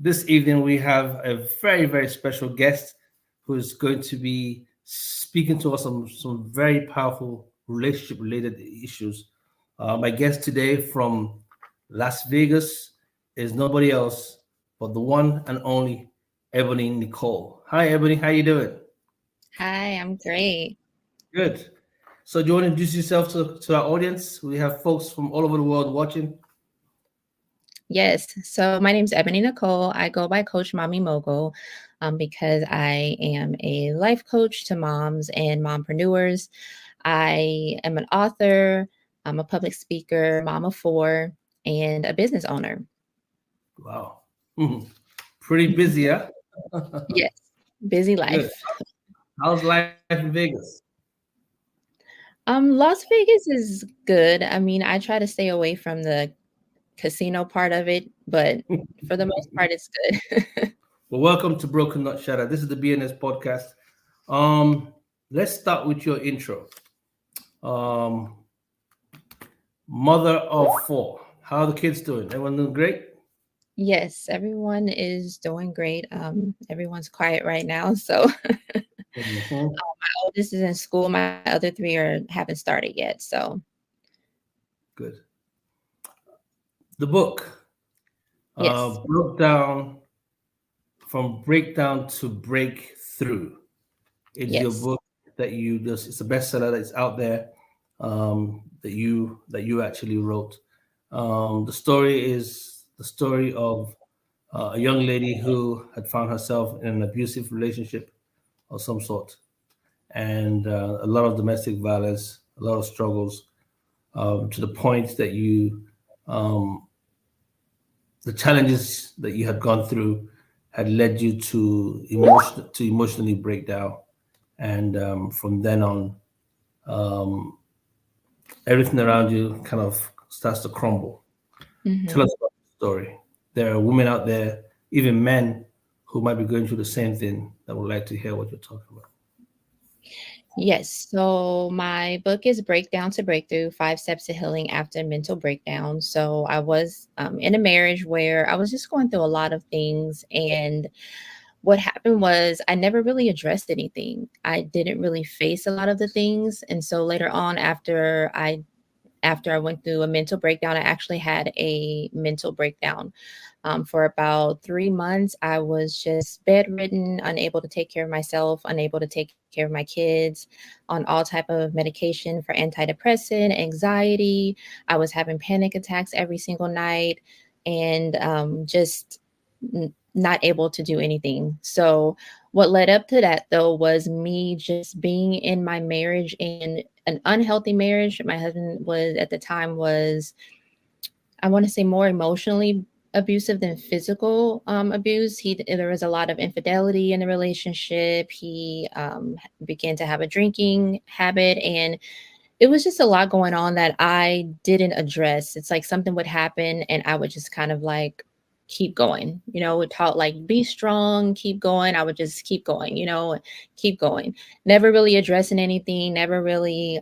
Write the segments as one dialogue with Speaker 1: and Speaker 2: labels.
Speaker 1: This evening we have a very, very special guest who is going to be speaking to us on some very powerful relationship related issues. My guest today from Las Vegas is nobody else but the one and only Ebony Nicole. Hi, Ebony. How you doing?
Speaker 2: Hi, I'm great.
Speaker 1: Good. So, do you want to introduce yourself to our audience? We have folks from all over the world watching.
Speaker 2: Yes, so my name's Ebony Nicole. I go by Coach Mommy Mogul because I am a life coach to moms and mompreneurs. I am an author, I'm a public speaker, mom of four, and a business owner.
Speaker 1: Wow. Mhm. Pretty busy, huh?
Speaker 2: Yes, busy
Speaker 1: Good.
Speaker 2: life.
Speaker 1: How's life in Vegas?
Speaker 2: Las Vegas is good. I mean, I try to stay away from the casino part of it, but for the most part, it's good.
Speaker 1: Well, welcome to Broken Not Shatter. This is the BNS podcast. Um, let's start with your intro. Um, Mother of four. How are the kids doing? Everyone doing great?
Speaker 2: Yes, everyone is doing great. Everyone's quiet right now, so
Speaker 1: Mhm.
Speaker 2: my oldest is in school. My other three are haven't started yet. So
Speaker 1: Good. The book
Speaker 2: yes,
Speaker 1: broke down from breakdown to breakthrough. It's your
Speaker 2: yes,
Speaker 1: book that you just. It's a bestseller that's out there that you actually wrote. The story is the story of a young lady who had found herself in an abusive relationship of some sort, and a lot of domestic violence, a lot of struggles, to the point that um, the challenges that you had gone through had led you to emotionally break down, and from then on, um, everything around you kind of starts to crumble. Tell
Speaker 2: hmm
Speaker 1: us about the story. There are women out there, even men, who might be going through the same thing that would like to hear what you're talking about.
Speaker 2: yes. So my book is Breakdown to Breakthrough: 5 Steps to Healing After Mental Breakdown. So I was in a marriage where I was just going through a lot of things, and what happened was I never really addressed anything. I didn't really face a lot of the things, and so later on, after I went through a mental breakdown, I actually had a mental breakdown. For about 3 months, I was just bedridden, unable to take care of myself, unable to take care of my kids, on all type of medication for antidepressant, anxiety. I was having panic attacks every single night, and just not able to do anything. So what led up to that though was me just being in my marriage, in an unhealthy marriage. My husband was at the time was, I want to say, more emotionally abusive than physical abuse. There was a lot of infidelity in the relationship. He began to have a drinking habit, and it was just a lot going on that I didn't address. It's like something would happen, and I would just kind of like keep going. Would taught like be strong, keep going. I would just keep going. Keep going. Never really addressing anything. Never really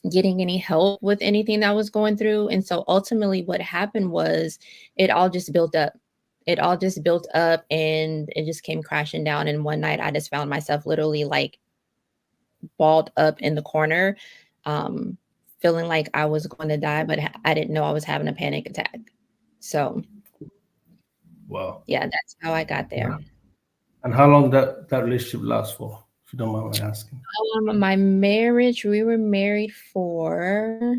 Speaker 2: getting any help with anything that I was going through. And so ultimately what happened was it all just built up. It all just built up and it just came crashing down. And one night I just found myself literally like balled up in the corner, um, feeling like I was going to die, but I didn't know I was having a panic attack. So
Speaker 1: Wow.
Speaker 2: yeah, that's how I got there.
Speaker 1: And how long that relationship last for, if you don't mind my asking?
Speaker 2: My marriage, we were married for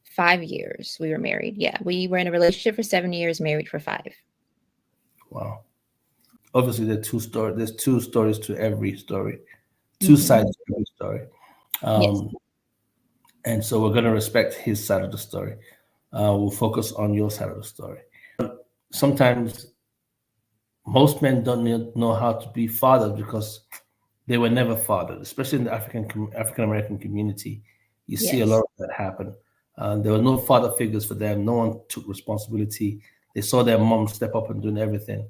Speaker 2: 5 years. We were married. Yeah. We were in a relationship for 7 years, married for 5.
Speaker 1: Wow. Obviously, there's two stories to every story, two
Speaker 2: hmm
Speaker 1: sides to every story.
Speaker 2: Yes.
Speaker 1: Um, and so we're going to respect his side of the story. We'll focus on your side of the story. Sometimes most men don't know how to be fathers because they were never fathered, especially in the African American community. You see a lot
Speaker 2: Yes.
Speaker 1: of that happen. There were no father figures for them. No one took responsibility. They saw their mom step up and doing everything,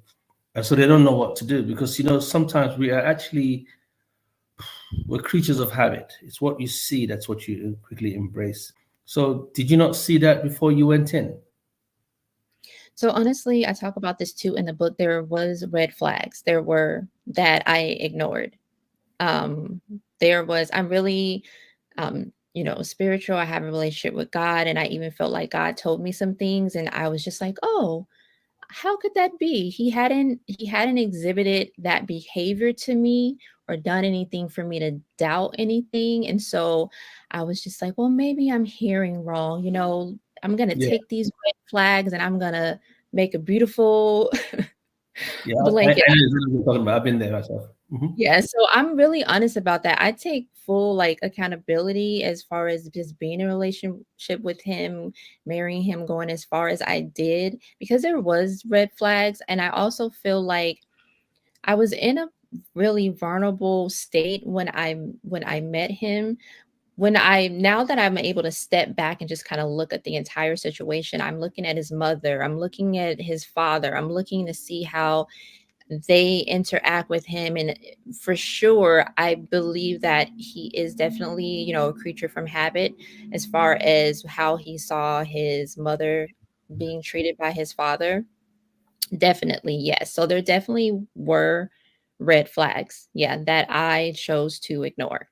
Speaker 1: and so they don't know what to do because sometimes we're creatures of habit. It's what you see that's what you quickly embrace. So did you not see that before you went in?
Speaker 2: So honestly, I talk about this too in the book. There was red flags. There were that I ignored. Um, there was I'm really spiritual. I have a relationship with God, and I even felt like God told me some things, and I was just like, "Oh, how could that be? He hadn't exhibited that behavior to me or done anything for me to doubt anything." And so I was just like, well, maybe I'm hearing wrong. I'm going to
Speaker 1: Yeah,
Speaker 2: take these red flags and I'm going to make a beautiful
Speaker 1: yeah.
Speaker 2: blanket.
Speaker 1: I know exactly what you're talking about. I've been there myself. Hmm.
Speaker 2: Yeah, so I'm really honest about that. I take full like accountability as far as just being in a relationship with him, marrying him, going as far as I did because there was red flags, and I also feel like I was in a really vulnerable state when I met him. When I Now that I'm able to step back and just kind of look at the entire situation, I'm looking at his mother, I'm looking at his father, I'm looking to see how they interact with him. And for sure, I believe that he is definitely, a creature from habit as far as how he saw his mother being treated by his father. Definitely, yes. So there definitely were red flags, yeah, that I chose to ignore.